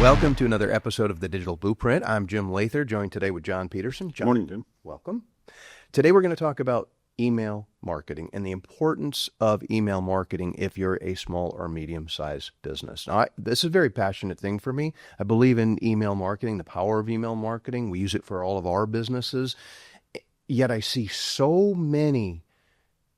Welcome to another episode of The Digital Blueprint. I'm Jim Lather, joined today with John Peterson. John, morning, Jim. Welcome. Today we're going to talk about email marketing and the importance of email marketing if you're a small or medium-sized business. Now, this is a very passionate thing for me. I believe in email marketing, the power of email marketing. We use it for all of our businesses. Yet I see so many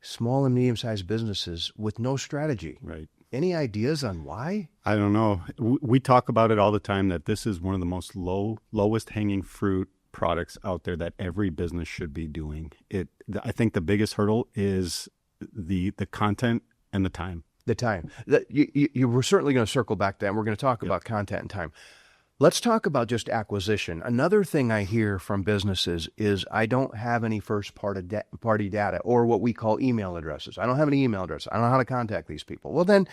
small and medium-sized businesses with no strategy. Right. Any ideas on why? I don't know. We talk about it all the time that this is one of the most lowest hanging fruit products out there that every business should be doing. I think the biggest hurdle is the content and the time. The time. You were certainly going to circle back to that. And we're going to talk about content and time. Let's talk about just acquisition. Another thing I hear from businesses is I don't have any first-party data, or what we call email addresses. I don't have any email address. I don't know how to contact these people. Well, then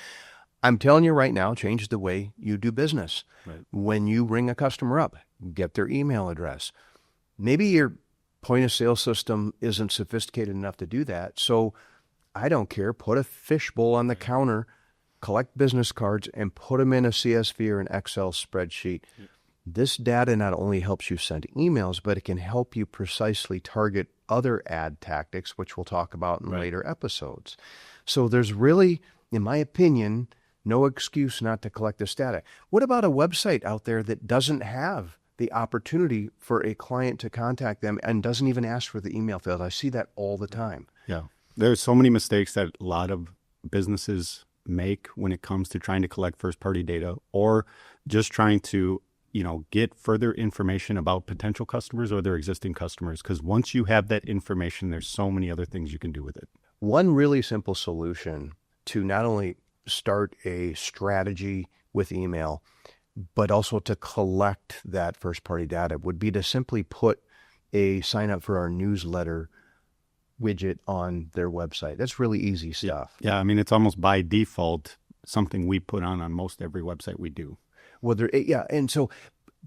I'm telling you right now, change the way you do business. Right. When you ring a customer up, get their email address. Maybe your point-of-sale system isn't sophisticated enough to do that. So I don't care. Put a fishbowl on the counter, collect business cards, and put them in a CSV or an Excel spreadsheet. Yeah. This data not only helps you send emails, but it can help you precisely target other ad tactics, which we'll talk about in later episodes. So there's really, in my opinion, no excuse not to collect this data. What about a website out there that doesn't have the opportunity for a client to contact them and doesn't even ask for the email field? I see that all the time. Yeah. There's so many mistakes that a lot of businesses make when it comes to trying to collect first-party data, or just trying to, get further information about potential customers or their existing customers. Because once you have that information, there's so many other things you can do with it. One really simple solution to not only start a strategy with email, but also to collect that first-party data would be to simply put a sign up for our newsletter widget on their website. That's really easy stuff. Yeah, I mean, it's almost by default something we put on most every website we do. Well, and so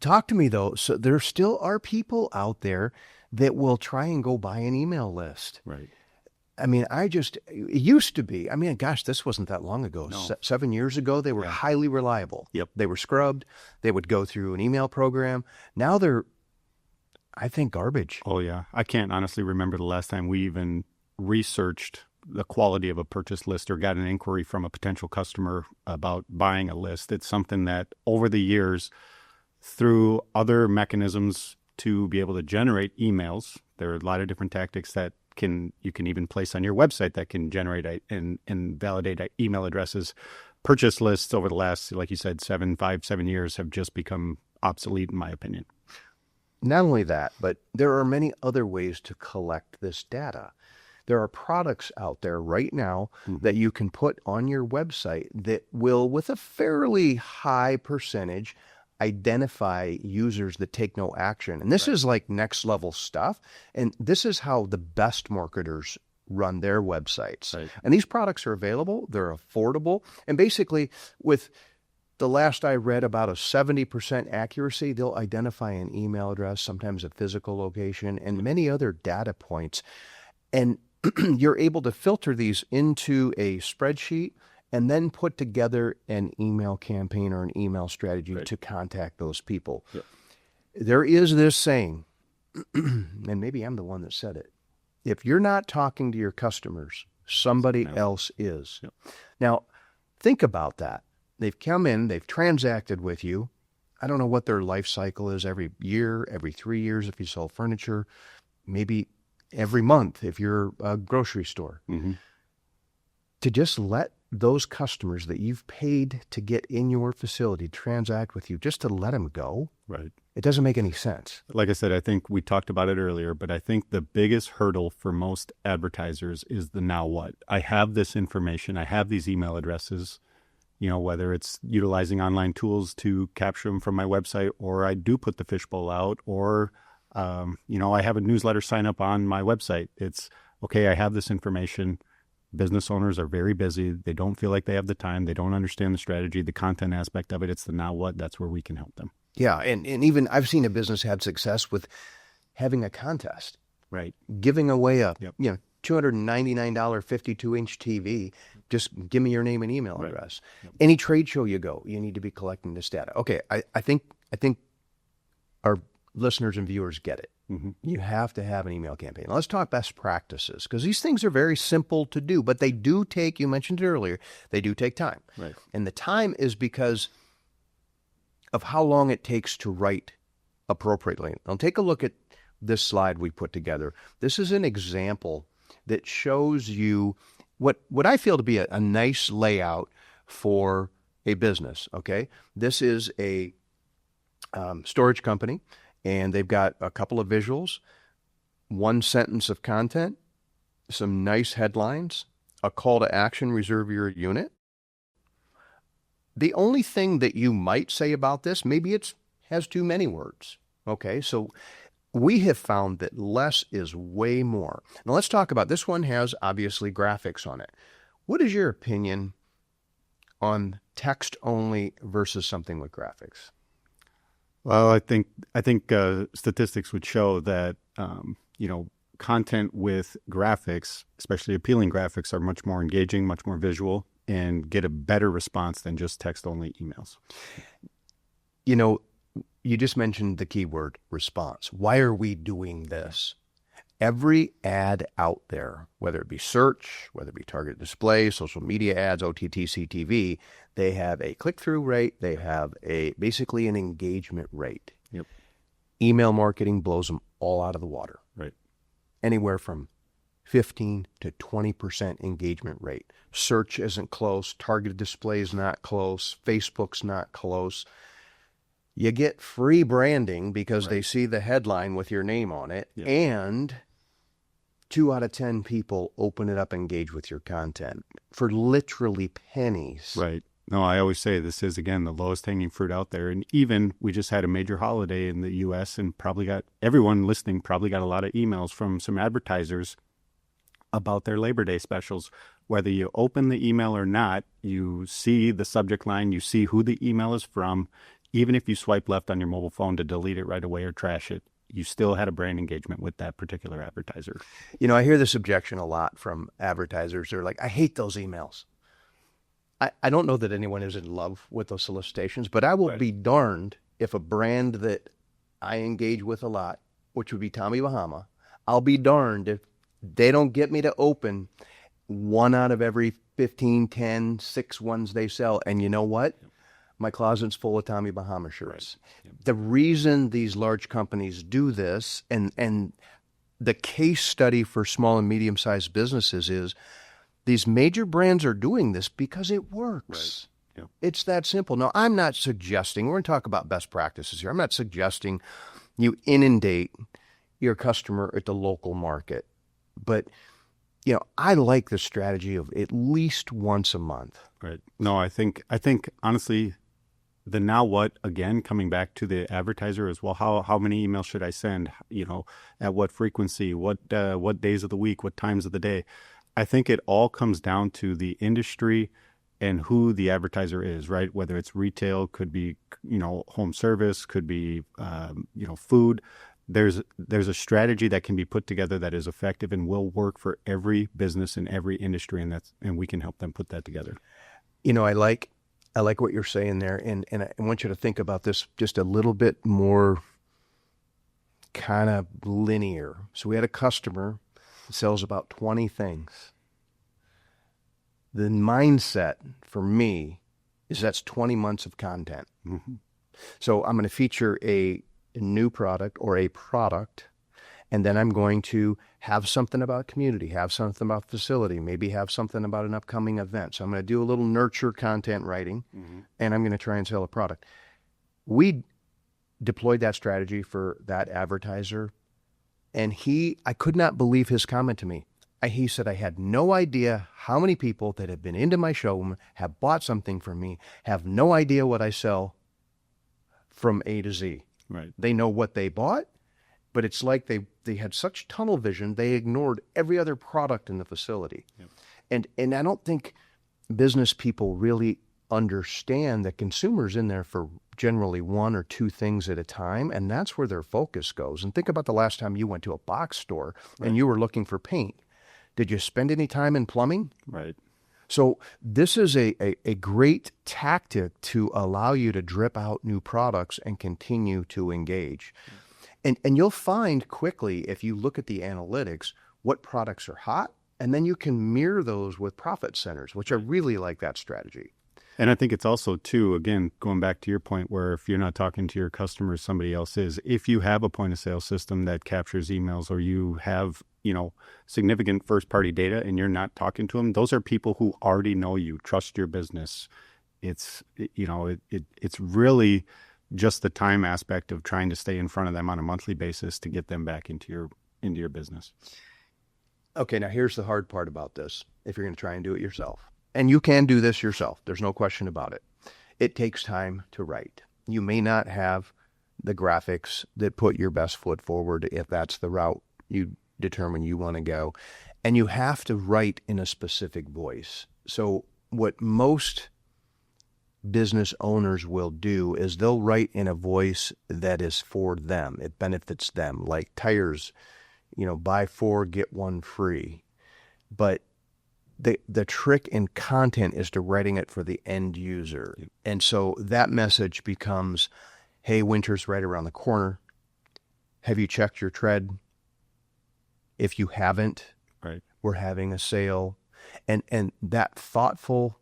talk to me though. So there still are people out there that will try and go buy an email list. Right. I mean, it used to be, gosh, this wasn't that long ago. No. 7 years ago, they were highly reliable. Yep. They were scrubbed. They would go through an email program. Now they're, I think, garbage. Oh, yeah. I can't honestly remember the last time we even researched the quality of a purchase list or got an inquiry from a potential customer about buying a list. It's something that over the years, through other mechanisms to be able to generate emails, there are a lot of different tactics that you can even place on your website that can generate and validate email addresses. Purchase lists over the last, like you said, 7 years have just become obsolete, in my opinion. Not only that, but there are many other ways to collect this data. There are products out there right now that you can put on your website that will, with a fairly high percentage, identify users that take no action. And this is like next level stuff. And this is how the best marketers run their websites. Right. And these products are available. They're affordable. And basically, with the last I read, about a 70% accuracy, they'll identify an email address, sometimes a physical location, and many other data points. And you're able to filter these into a spreadsheet and then put together an email campaign or an email strategy to contact those people. Yep. There is this saying, and maybe I'm the one that said it, if you're not talking to your customers, somebody else is. Yep. Now, think about that. They've come in, they've transacted with you. I don't know what their life cycle is, every year, every 3 years if you sell furniture, maybe every month if you're a grocery store. Mm-hmm. To just let those customers that you've paid to get in your facility transact with you, just to let them go, right? It doesn't make any sense. Like I said, I think we talked about it earlier, but I think the biggest hurdle for most advertisers is the now what. I have this information. I have these email addresses, whether it's utilizing online tools to capture them from my website, or I do put the fishbowl out, or, I have a newsletter sign up on my website. It's, okay, I have this information. Business owners are very busy. They don't feel like they have the time. They don't understand the strategy, the content aspect of it. It's the now what. That's where we can help them. Yeah, and even I've seen a business have success with having a contest. Right. Giving away a $299 52-inch TV. Just give me your name and email address. Any trade show you go, you need to be collecting this data. Okay, I think our listeners and viewers get it. You have to have an email campaign. Now, let's talk best practices, because these things are very simple to do, but they do take, you mentioned it earlier, they do take time. Right. And the time is because of how long it takes to write appropriately. Now, take a look at this slide we put together. This is an example that shows you what I feel to be a nice layout for a business, okay? This is a storage company, and they've got a couple of visuals, one sentence of content, some nice headlines, a call to action, reserve your unit. The only thing that you might say about this, maybe it has too many words, okay? So we have found that less is way more. Now let's talk about, this one has obviously graphics on it. What is your opinion on text only versus something with graphics? Well, I think statistics would show that content with graphics, especially appealing graphics, are much more engaging, much more visual, and get a better response than just text only emails. You know, you just mentioned the keyword response. Why are we doing this? Every ad out there, whether it be search, whether it be targeted display, social media ads, OTT, CTV, they have a click-through rate. They have basically an engagement rate. Yep. Email marketing blows them all out of the water. Right. Anywhere from 15 to 20% engagement rate. Search isn't close. Targeted display is not close. Facebook's not close. You get free branding because they see the headline with your name on it, and 2 out of 10 people open it up and engage with your content for literally pennies. Right. No, I always say this is, again, the lowest hanging fruit out there. And even we just had a major holiday in the U.S. and everyone listening probably got a lot of emails from some advertisers about their Labor Day specials. Whether you open the email or not, you see the subject line, you see who the email is from. Even if you swipe left on your mobile phone to delete it right away or trash it, you still had a brand engagement with that particular advertiser. You know, I hear this objection a lot from advertisers. They're like, I hate those emails. I don't know that anyone is in love with those solicitations, but I will be darned if a brand that I engage with a lot, which would be Tommy Bahama, I'll be darned if they don't get me to open 1 out of every 15, 10, 6 ones they sell. And you know what? My closet's full of Tommy Bahama shirts. Right. The reason these large companies do this, and the case study for small and medium-sized businesses is these major brands are doing this because it works. Right. Yep. It's that simple. Now, I'm not suggesting, we're going to talk about best practices here. I'm not suggesting you inundate your customer at the local market. But, you know, I like the strategy of at least once a month. Right. No, I think honestly, the now what, again, coming back to the advertiser as well, how many emails should I send, you know, at what frequency, what days of the week, what times of the day. I think it all comes down to the industry and who the advertiser is, right? Whether it's retail, could be, you know, home service, could be, food. There's a strategy that can be put together that is effective and will work for every business in every industry, and we can help them put that together. You know, I like what you're saying there, and I want you to think about this just a little bit more kind of linear. So we had a customer that sells about 20 things. The mindset for me is that's 20 months of content. Mm-hmm. So I'm going to feature a new product or a product, and then I'm going to have something about community, have something about facility, maybe have something about an upcoming event. So I'm going to do a little nurture content writing, and I'm going to try and sell a product. We deployed that strategy for that advertiser, and I could not believe his comment to me. He said, I had no idea how many people that have been into my showroom, have bought something from me, have no idea what I sell from A to Z. Right. They know what they bought, but it's like they had such tunnel vision, they ignored every other product in the facility. Yep. And I don't think business people really understand that consumers in there for generally 1 or 2 things at a time, and that's where their focus goes. And think about the last time you went to a box store and you were looking for paint. Did you spend any time in plumbing? Right. So this is a great tactic to allow you to drip out new products and continue to engage. And you'll find quickly, if you look at the analytics, what products are hot, and then you can mirror those with profit centers, which I really like that strategy. And I think it's also, too, again, going back to your point where if you're not talking to your customers, somebody else is. If you have a point of sale system that captures emails, or you have, significant first party data and you're not talking to them, those are people who already know you, trust your business. It's really just the time aspect of trying to stay in front of them on a monthly basis to get them back into your business. Okay, now here's the hard part about this. If you're going to try and do it yourself, and you can do this yourself, there's no question about it. It takes time to write. You may not have the graphics that put your best foot forward if that's the route you determine you want to go. And you have to write in a specific voice. So what most business owners will do is they'll write in a voice that is for them. It benefits them, like tires, buy 4, get 1 free. But the trick in content is to writing it for the end user. And so that message becomes, hey, winter's right around the corner. Have you checked your tread? If you haven't, right, we're having a sale. And that thoughtful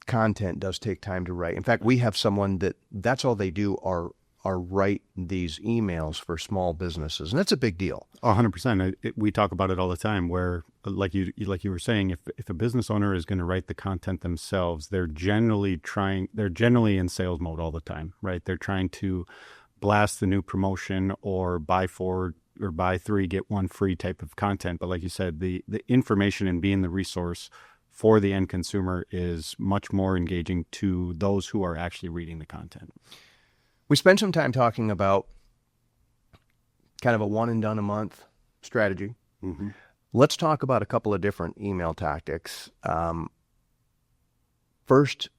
content does take time to write. In fact, we have someone that's all they do are write these emails for small businesses, and that's a big deal. 100%. We talk about it all the time. Where, like you were saying, if a business owner is going to write the content themselves, they're generally in sales mode all the time, right? They're trying to blast the new promotion or buy 4 or buy 3 get 1 free type of content. But like you said, the information and being the resource for the end consumer is much more engaging to those who are actually reading the content. We spent some time talking about kind of a one and done a month strategy. Mm-hmm. Let's talk about a couple of different email tactics. First,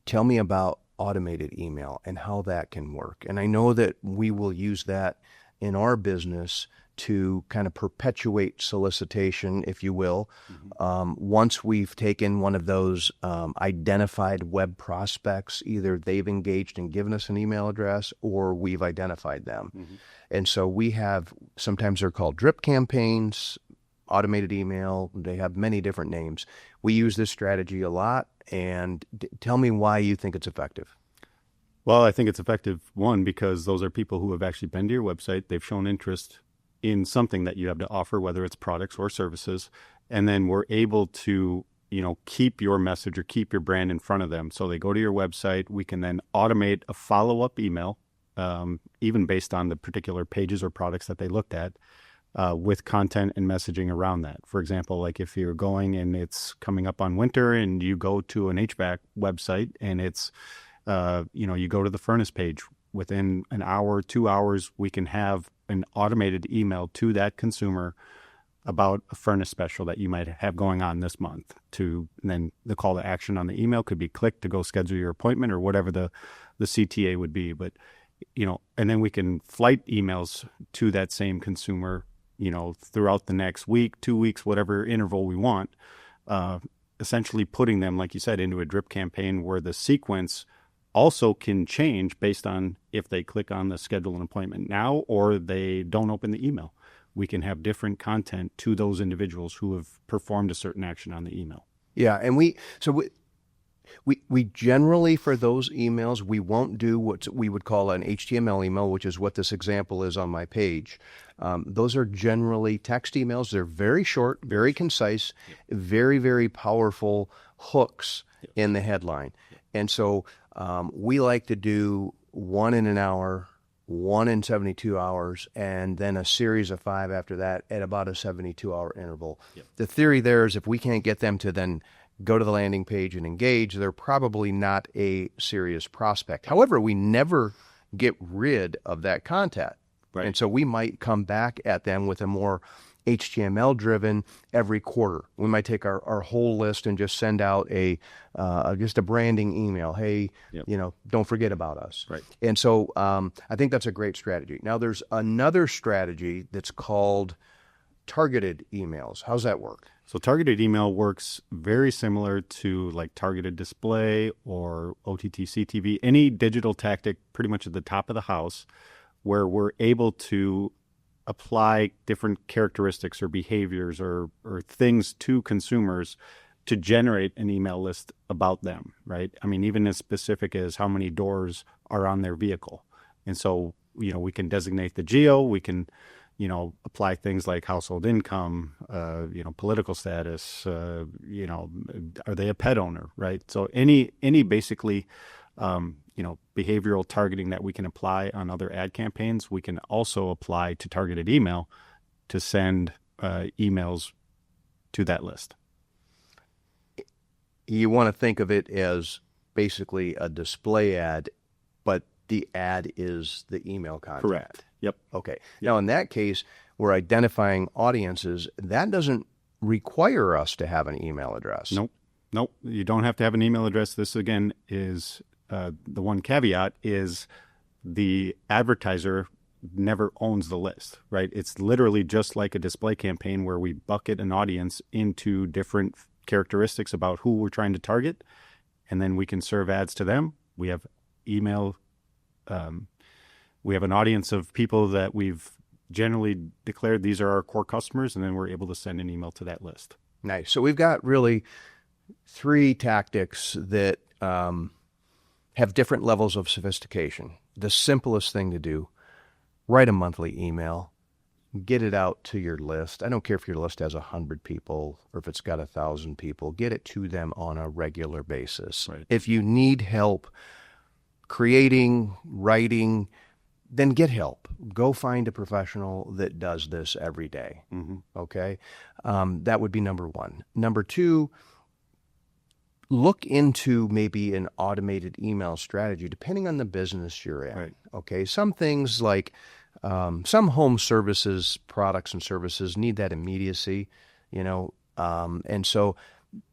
tell me about automated email and how that can work. And I know that we will use that in our business to kind of perpetuate solicitation, if you will. Mm-hmm. Once we've taken one of those identified web prospects, either they've engaged and given us an email address or we've identified them. Mm-hmm. And so we have, sometimes they're called drip campaigns, automated email. They have many different names. We use this strategy a lot. And tell me why you think it's effective. Well, I think it's effective, one, because those are people who have actually been to your website. They've shown interest in something that you have to offer, whether it's products or services. And then we're able to, keep your message or keep your brand in front of them. So they go to your website. We can then automate a follow-up email, even based on the particular pages or products that they looked at, with content and messaging around that. For example, like if you're going and it's coming up on winter and you go to an HVAC website and it's, you go to the furnace page, within an hour, 2 hours, we can have an automated email to that consumer about a furnace special that you might have going on this month. And then the call to action on the email could be click to go schedule your appointment or whatever the CTA would be. But, and then we can flight emails to that same consumer, throughout the next week, 2 weeks, whatever interval we want, essentially putting them, like you said, into a drip campaign where the sequence also can change based on if they click on the schedule an appointment now or they don't open the email. We can have different content to those individuals who have performed a certain action on the email. Yeah, and we generally, for those emails, we won't do what we would call an HTML email, which is what this example is on my page. Those are generally text emails. They're very short, very concise, very, very powerful hooks in the headline. And so we like to do 1 in an hour, 1 in 72 hours, and then a series of 5 after that at about a 72-hour interval. Yep. The theory there is if we can't get them to then go to the landing page and engage, they're probably not a serious prospect. However, we never get rid of that content. Right. And so we might come back at them with a more HTML driven every quarter. We might take our whole list and just send out just a branding email. Hey, don't forget about us. Right. And so I think that's a great strategy. Now there's another strategy that's called targeted emails. How's that work? So targeted email works very similar to like targeted display or OTT CTV, any digital tactic pretty much at the top of the house where we're able to apply different characteristics or behaviors or things to consumers to generate an email list about them, right? I mean, even as specific as how many doors are on their vehicle. And so, we can designate the geo, we can, apply things like household income, political status, are they a pet owner, right? So any basically, behavioral targeting that we can apply on other ad campaigns, we can also apply to targeted email to send emails to that list. You want to think of it as basically a display ad, but the ad is the email content. Correct. Yep. Okay. Now, in that case, we're identifying audiences. That doesn't require us to have an email address. Nope. You don't have to have an email address. This, again, is the one caveat is the advertiser never owns the list, right? It's literally just like a display campaign where we bucket an audience into different characteristics about who we're trying to target, and then we can serve ads to them. We have email. We have an audience of people that we've generally declared these are our core customers, and then we're able to send an email to that list. Nice. So we've got really 3 tactics that have different levels of sophistication. The simplest thing to do, write a monthly email, get it out to your list. I don't care if your list has 100 people or if it's got 1,000 people. Get it to them on a regular basis. Right. If you need help creating, writing, then get help. Go find a professional that does this every day. Mm-hmm. Okay? That would be number 1. Number 2, look into maybe an automated email strategy, depending on the business you're in. Right. Okay? Some things like some home services, products and services need that immediacy, and so,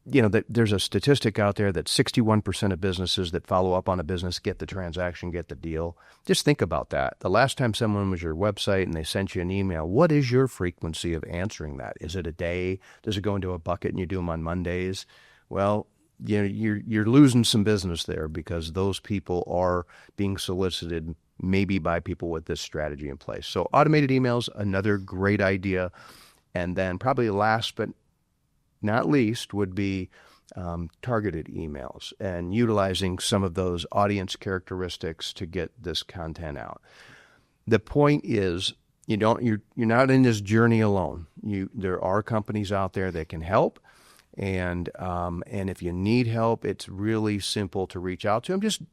there's a statistic out there that 61% of businesses that follow up on a business get the transaction, get the deal. Just think about that. The last time someone was your website and they sent you an email, what is your frequency of answering that? Is it a day? Does it go into a bucket and you do them on Mondays? Well, you're losing some business there because those people are being solicited maybe by people with this strategy in place. So automated emails, another great idea. And then probably last but not least would be targeted emails and utilizing some of those audience characteristics to get this content out. The point is, you're not in this journey alone. There are companies out there that can help, and if you need help, it's really simple to reach out to them.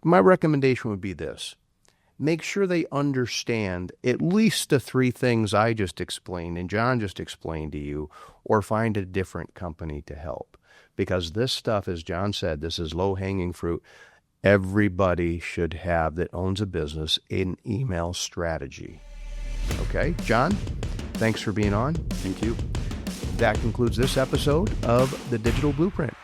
My recommendation would be this: make sure they understand at least the 3 things I just explained and John just explained to you, or find a different company to help. Because this stuff, as John said, this is low-hanging fruit. Everybody should have, that owns a business, an email strategy. Okay, John, thanks for being on. Thank you. That concludes this episode of The Digital Blueprint.